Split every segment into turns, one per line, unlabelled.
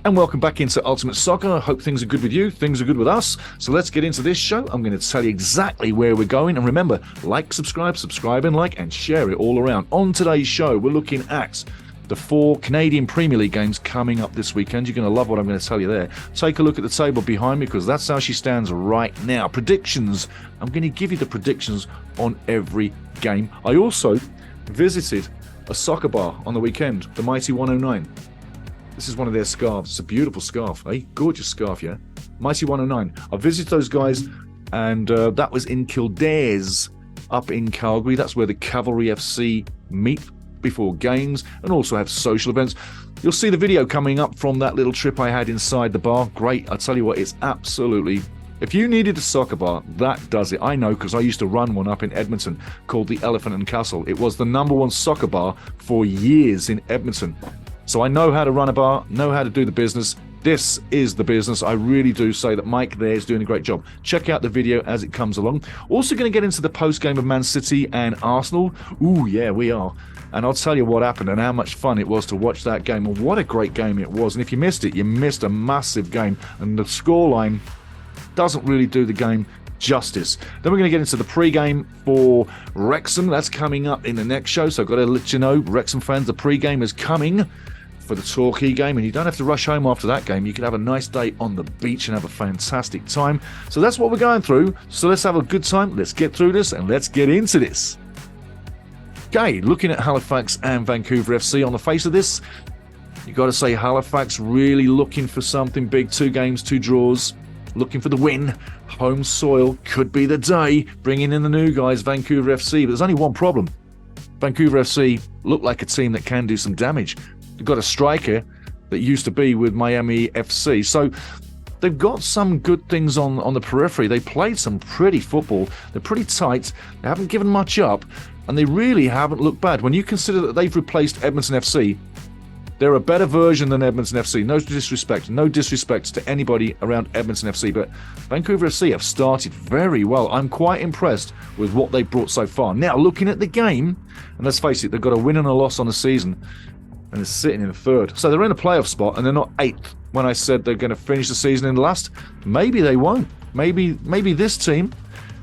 And welcome back into Ultimate Soccer. I hope things are good with you. Things are good with us. So let's get into this show. I'm going to tell you exactly where we're going. And remember, like, subscribe and like, and share it all around. On today's show, we're looking at the 4 Canadian Premier League games coming up this weekend. You're going to love what I'm going to tell you there. Take a look at the table behind me because that's how she stands right now. Predictions. I'm going to give you the predictions on every game. I also visited a soccer bar on the weekend, the Mighty 109. This is one of their scarves. It's a beautiful scarf, eh? Gorgeous scarf, yeah? Mighty 109. I visited those guys, and that was in Kildares, up in Calgary. That's where the Cavalry FC meet before games and also have social events. You'll see the video coming up from that little trip I had inside the bar. Great. I tell you what, it's absolutely... If you needed a soccer bar, that does it. I know because I used to run one up in Edmonton called the Elephant and Castle. It was the #1 soccer bar for years in Edmonton. So I know how to run a bar, know how to do the business. This is the business. I really do say that Mike there is doing a great job. Check out the video as it comes along. Also going to get into the post-game of Man City and Arsenal. Ooh, yeah, we are. And I'll tell you what happened and how much fun it was to watch that game. And what a great game it was. And if you missed it, you missed a massive game. And the scoreline doesn't really do the game justice. Then we're going to get into the pre-game for Wrexham. That's coming up in the next show. So I've got to let you know, Wrexham fans, the pre-game is coming for the Torquay game, and you don't have to rush home after that game. You can have a nice day on the beach and have a fantastic time. So that's what we're going through. So let's have a good time. Let's get through this and let's get into this. Okay, looking at Halifax and Vancouver FC, on the face of this, you got to say Halifax really looking for something big. 2 games, 2 draws, looking for the win. Home soil could be the day. Bringing in the new guys, Vancouver FC. But there's only one problem. Vancouver FC look like a team that can do some damage. They've got a striker that used to be with Miami FC. So they've got some good things on the periphery. They played some pretty football. They're pretty tight. They haven't given much up. And they really haven't looked bad. When you consider that they've replaced Edmonton FC, they're a better version than Edmonton FC. No disrespect to anybody around Edmonton FC. But Vancouver FC have started very well. I'm quite impressed with what they've brought so far. Now, looking at the game, and let's face it, they've got a win and a loss on the season. And they're sitting in 3rd. So they're in a playoff spot, and they're not 8th. When I said they're going to finish the season in last, maybe they won't. Maybe this team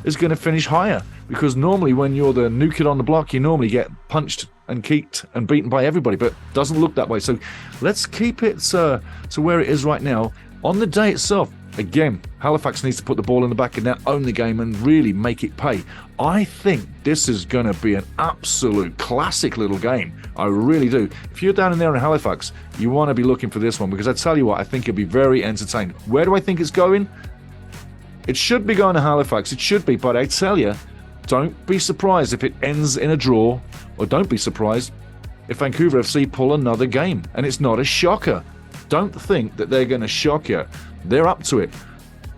is going to finish higher. Because normally when you're the new kid on the block, you normally get punched and kicked and beaten by everybody. But it doesn't look that way. So let's keep it to where it is right now. On the day itself, again, Halifax needs to put the ball in the back of net, own the game, and really make it pay. I think this is going to be an absolute classic little game. I really do. If you're down in there in Halifax, you want to be looking for this one because I tell you what, I think it'll be very entertaining. Where do I think it's going? It should be going to Halifax. It should be, but I tell you, don't be surprised if it ends in a draw, or don't be surprised if Vancouver FC pull another game. And it's not a shocker. Don't think that they're going to shock you. They're up to it.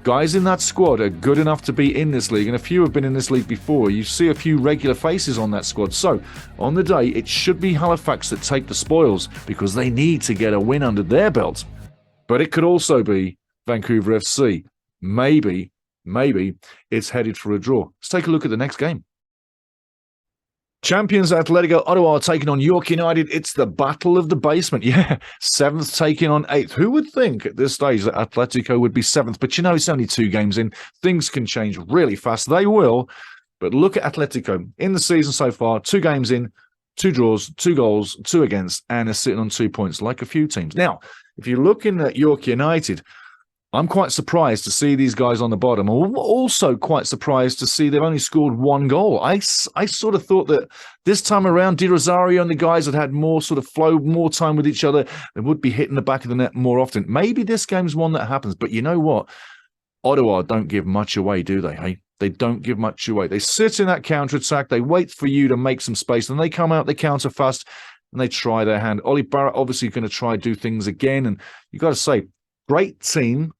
Guys in that squad are good enough to be in this league, and a few have been in this league before. You see a few regular faces on that squad. So, on the day, it should be Halifax that take the spoils because they need to get a win under their belt. But it could also be Vancouver FC. Maybe it's headed for a draw. Let's take a look at the next game. Champions Atletico Ottawa are taking on York United. It's the battle of the basement. Yeah, 7th taking on 8th. Who would think at this stage that Atletico would be 7th? But you know, it's only 2 games in. Things can change really fast. They will. But look at Atletico. In the season so far, 2 games in, 2 draws, 2 goals, 2 against, and are sitting on 2 points like a few teams. Now, if you're looking at York United, I'm quite surprised to see these guys on the bottom. I'm also quite surprised to see they've only scored 1 goal. I sort of thought that this time around, Di Rosario and the guys had more sort of flow, more time with each other. They would be hitting the back of the net more often. Maybe this game's one that happens. But you know what? Ottawa don't give much away, do they? Hey, they don't give much away. They sit in that counter-attack. They wait for you to make some space. And they come out, they counter fast, and they try their hand. Ollie Barrett obviously going to try do things again. And you got to say, great team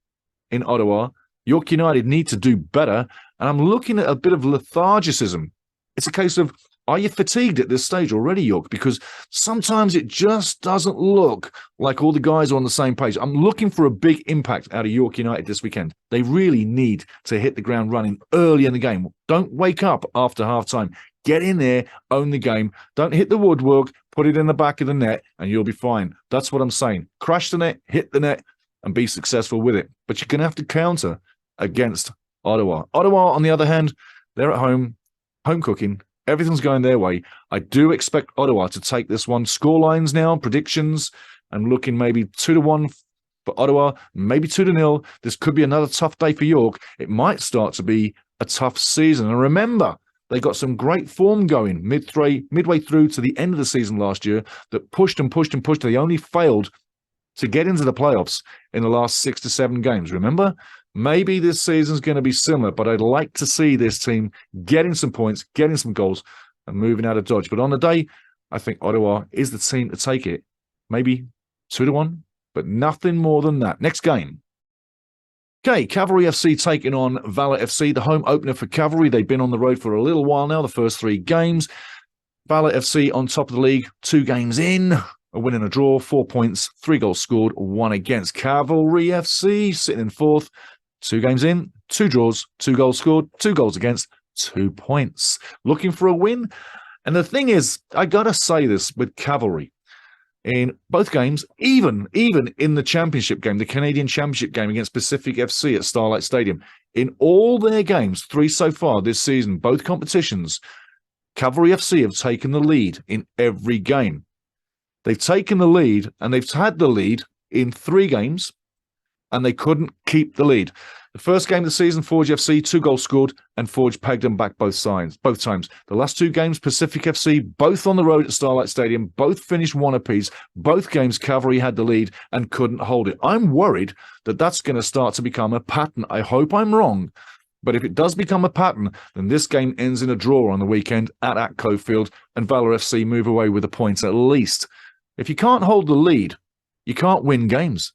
in Ottawa. York United need to do better, and I'm looking at a bit of lethargicism. It's a case of, are you fatigued at this stage already, York? Because sometimes it just doesn't look like all the guys are on the same page. I'm looking for a big impact out of York United this weekend. They really need to hit the ground running early in the game. Don't wake up after halftime. Get in there, own the game. Don't hit the woodwork, put it in the back of the net, and you'll be fine. That's what I'm saying. Crash the net, hit the net, and be successful with it. But you're going to have to counter against Ottawa. Ottawa, on the other hand, they're at home cooking. Everything's going their way. I do expect Ottawa to take this one. Scorelines now, predictions, I'm looking maybe 2-1 for Ottawa, maybe 2-0. This could be another tough day for York. It might start to be a tough season. And remember, they got some great form going midway through to the end of the season last year that pushed and pushed and pushed. They only failed to get into the playoffs in the last 6 to 7 games. Remember? Maybe this season's going to be similar, but I'd like to see this team getting some points, getting some goals, and moving out of Dodge. But on the day, I think Ottawa is the team to take it. Maybe 2-1, but nothing more than that. Next game. Okay, Cavalry FC taking on VALOUR FC, the home opener for Cavalry. They've been on the road for a little while now, the first 3 games. VALOUR FC on top of the league, 2 games in, a win and a draw, 4 points, 3 goals scored, 1 against. Cavalry FC sitting in 4th, 2 games in, 2 draws, 2 goals scored, 2 goals against, 2 points. Looking for a win. And the thing is, I got to say this with Cavalry. In both games, even in the championship game, the Canadian Championship game against Pacific FC at Starlight Stadium, in all their games, 3 so far this season, both competitions, Cavalry FC have taken the lead in every game. They've taken the lead, and they've had the lead in 3 games, and they couldn't keep the lead. The first game of the season, Forge FC, 2 goals scored, and Forge pegged them back both times. The last 2 games, Pacific FC, both on the road at Starlight Stadium, both finished 1 apiece. Both games, Cavalry had the lead and couldn't hold it. I'm worried that that's going to start to become a pattern. I hope I'm wrong. But if it does become a pattern, then this game ends in a draw on the weekend at Atco Field, and VALOUR FC move away with a point at least. If you can't hold the lead, you can't win games.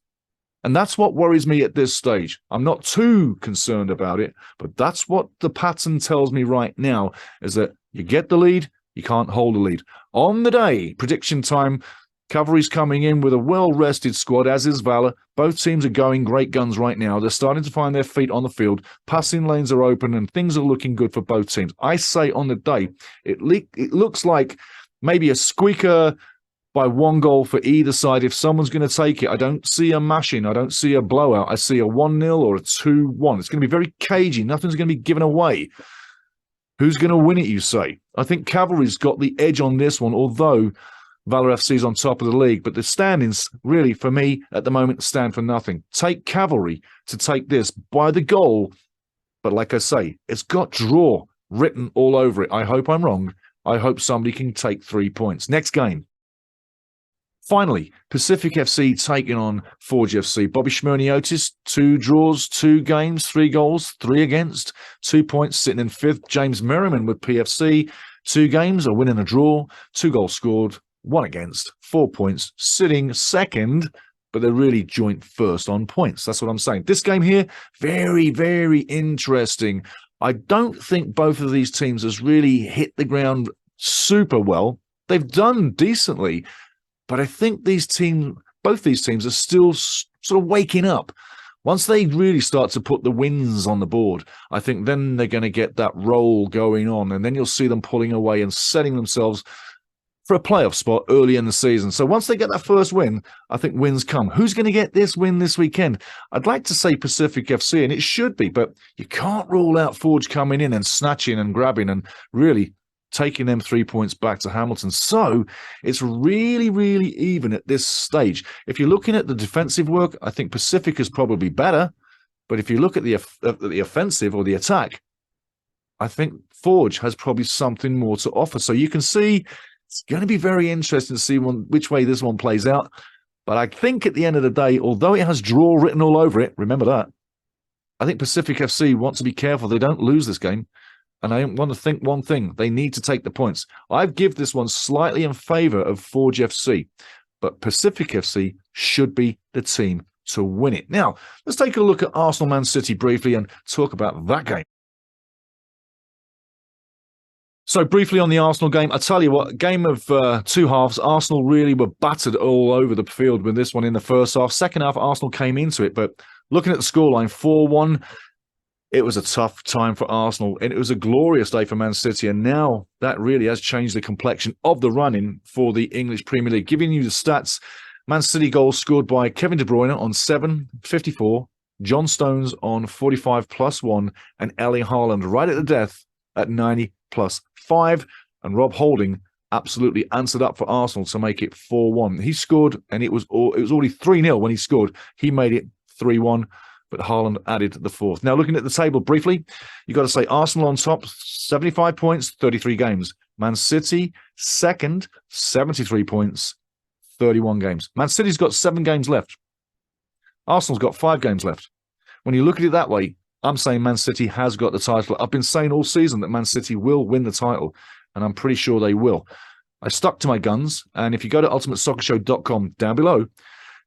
And that's what worries me at this stage. I'm not too concerned about it, but that's what the pattern tells me right now, is that you get the lead, you can't hold the lead. On the day, prediction time, Cavalry's coming in with a well-rested squad, as is VALOUR. Both teams are going great guns right now. They're starting to find their feet on the field. Passing lanes are open, and things are looking good for both teams. I say on the day, it looks like maybe a squeaker by 1 goal for either side. If someone's going to take it, I don't see a mashing. I don't see a blowout. I see a 1-0 or a 2-1. It's going to be very cagey. Nothing's going to be given away. Who's going to win it, you say? I think Cavalry's got the edge on this one, although VALOUR FC's on top of the league. But the standings, really, for me, at the moment, stand for nothing. Take Cavalry to take this by the goal. But like I say, it's got draw written all over it. I hope I'm wrong. I hope somebody can take 3 points. Next game. Finally, Pacific FC taking on Forge FC. Bobby Schmerniotis, 2 draws, 2 games, 3 goals, 3 against, 2 points, sitting in 5th. James Merriman with PFC, 2 games, a win and a draw, 2 goals scored, 1 against, 4 points, sitting 2nd, but they're really joint 1st on points. That's what I'm saying. This game here, very, very interesting. I don't think both of these teams has really hit the ground super well. They've done decently, but I think both these teams are still sort of waking up. Once they really start to put the wins on the board, I think then they're going to get that roll going on, and then you'll see them pulling away and setting themselves for a playoff spot early in the season. So once they get that first win, I think wins come. Who's going to get this win this weekend? I'd like to say Pacific FC, and it should be, but you can't rule out Forge coming in and snatching and grabbing and really taking them 3 points back to Hamilton. So it's really, really even at this stage. If you're looking at the defensive work, I think Pacific is probably better. But if you look at the offensive or the attack, I think Forge has probably something more to offer. So you can see it's going to be very interesting to see which way this one plays out. But I think at the end of the day, although it has draw written all over it, remember that, I think Pacific FC want to be careful they don't lose this game. And I want to think one thing. They need to take the points. I've give this one slightly in favour of Forge FC, but Pacific FC should be the team to win it. Now, let's take a look at Arsenal Man City briefly and talk about that game. So briefly on the Arsenal game, I tell you what, game of 2 halves. Arsenal really were battered all over the field with this one in the first half. Second half, Arsenal came into it, but looking at the scoreline, 4-1, it was a tough time for Arsenal, and it was a glorious day for Man City, and now that really has changed the complexion of the run-in for the English Premier League. Giving you the stats, Man City goals scored by Kevin De Bruyne on 7:54, John Stones on 45+1, and Erling Haaland right at the death at 90+5. And Rob Holding absolutely answered up for Arsenal to make it 4-1. He scored, and it was already 3-0 when he scored. He made it 3-1, but Haaland added the fourth. Now, looking at the table briefly, you've got to say Arsenal on top, 75 points, 33 games. Man City second, 73 points, 31 games. Man City's got 7 games left. Arsenal's got 5 games left. When you look at it that way, I'm saying Man City has got the title. I've been saying all season that Man City will win the title, and I'm pretty sure they will. I stuck to my guns, and if you go to ultimatesoccershow.com down below,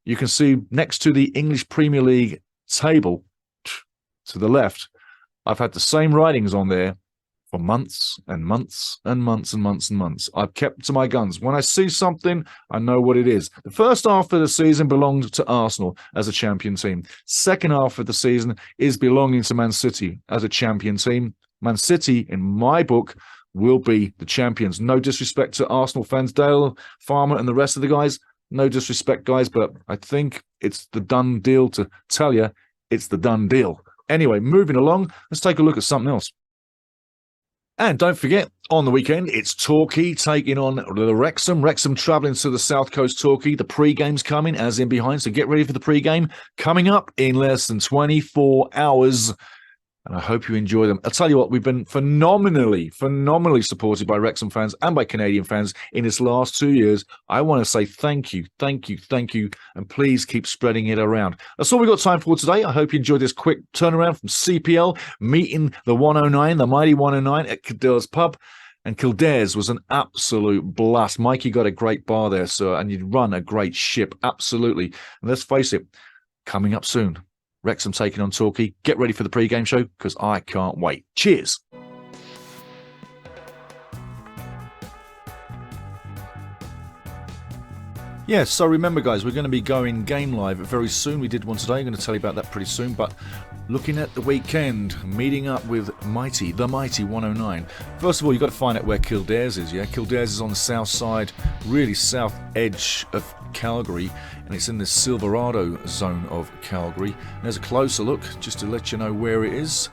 you can see next to the English Premier League table to the left, I've had the same writings on there for months and months and months and months and months. I've kept to my guns. When I see something, I know what it is. The first half of the season belonged to Arsenal as a champion team. Second half of the season is belonging to Man City as a champion team. Man City, in my book, will be the champions. No disrespect to Arsenal fans, Dale, Farmer, and the rest of the guys. No disrespect, guys, but I think it's the done deal to tell you it's the done deal. Anyway, moving along, let's take a look at something else. And don't forget, on the weekend, it's Torquay taking on the Wrexham. Wrexham travelling to the South Coast Torquay. The pre-game's coming, as in behind, so get ready for the pre-game. Coming up in less than 24 hours. And I hope you enjoy them. I'll tell you what, we've been phenomenally supported by Wrexham fans and by Canadian fans in this last 2 years. I want to say thank you, and please keep spreading it around. That's all we've got time for today. I hope you enjoyed this quick turnaround from CPL, meeting the 109, the mighty 109 at Kildare's pub. And Kildare's was an absolute blast. Mikey got a great bar there, sir, and you'd run a great ship, absolutely. And let's face it, coming up soon, Wrexham taking on Torquay. Get ready for the pre-game show, because I can't wait. Cheers. Yeah, so remember, guys, we're going to be going game live very soon. We did one today. I'm going to tell you about that pretty soon. But looking at the weekend, meeting up with the mighty 109. First of all, you've got to find out where Kildare's is, yeah? Kildare's is on the south side, really south edge of Calgary, and it's in the Silverado zone of Calgary. And there's a closer look, just to let you know where it is.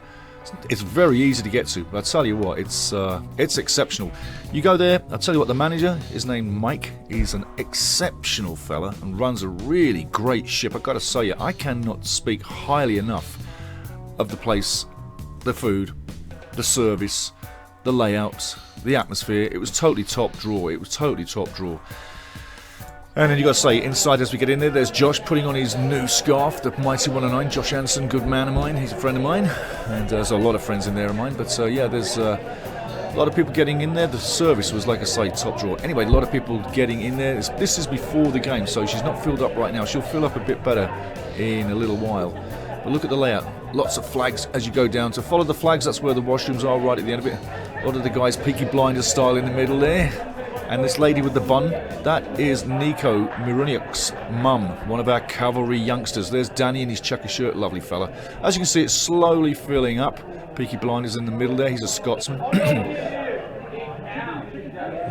It's very easy to get to, but I'll tell you what, it's exceptional. You go there, I'll tell you what, the manager is named Mike. He's an exceptional fella and runs a really great ship. I've got to say, I cannot speak highly enough of the place, the food, the service, the layout, the atmosphere. It was totally top drawer. And then you got to say, inside as we get in there, there's Josh putting on his new scarf, the mighty 109, Josh Anson, good man of mine, he's a friend of mine, and there's a lot of friends in there of mine, but yeah, there's a lot of people getting in there. The service was, like I say, top drawer. Anyway, a lot of people getting in there. This is before the game, so she's not filled up right now. She'll fill up a bit better in a little while. But look at the layout, lots of flags as you go down. So follow the flags, that's where the washrooms are right at the end of it. A lot of the guys Peaky Blinders style in the middle there. And this lady with the bun, that is Nico Miruniuk's mum, one of our cavalry youngsters. There's Danny in his checker shirt, lovely fella. As you can see, it's slowly filling up. Peaky Blinders in the middle there, he's a Scotsman. A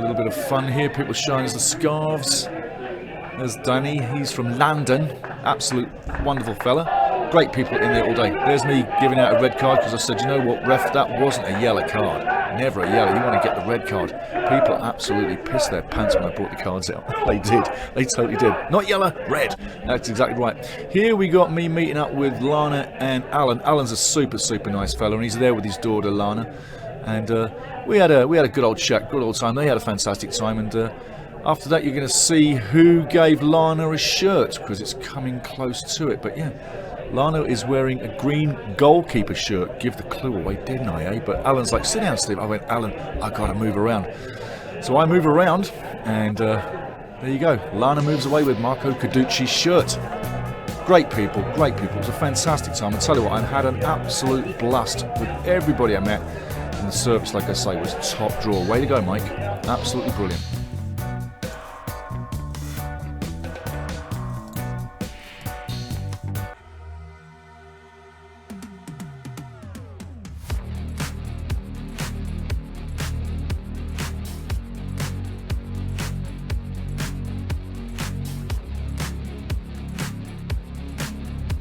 little bit of fun here, people showing us the scarves. There's Danny, he's from London, absolute wonderful fella. Great people in there all day. There's me giving out a red card because I said, you know what, ref, that wasn't a yellow card. Never a yellow, you want to get the red card. People absolutely pissed their pants when I brought the cards out. They did, they totally did. Not yellow, red. That's exactly right. Here we got me meeting up with Lana and Alan. Alan's a super nice fella, and he's there with his daughter Lana. And we had a good old chat, good old time. They had a fantastic time, and after that you're going to see who gave Lana a shirt, because it's coming close to it. But yeah, Lana is wearing a green goalkeeper shirt. Give the clue away, didn't I, eh? But Alan's like, sit down, Steve. I went, Alan, I got to move around. So I move around, and there you go. Lana moves away with Marco Caducci's shirt. Great people, great people. It was a fantastic time. I tell you what, I had an absolute blast with everybody I met. And the service, like I say, was top drawer. Way to go, Mike. Absolutely brilliant.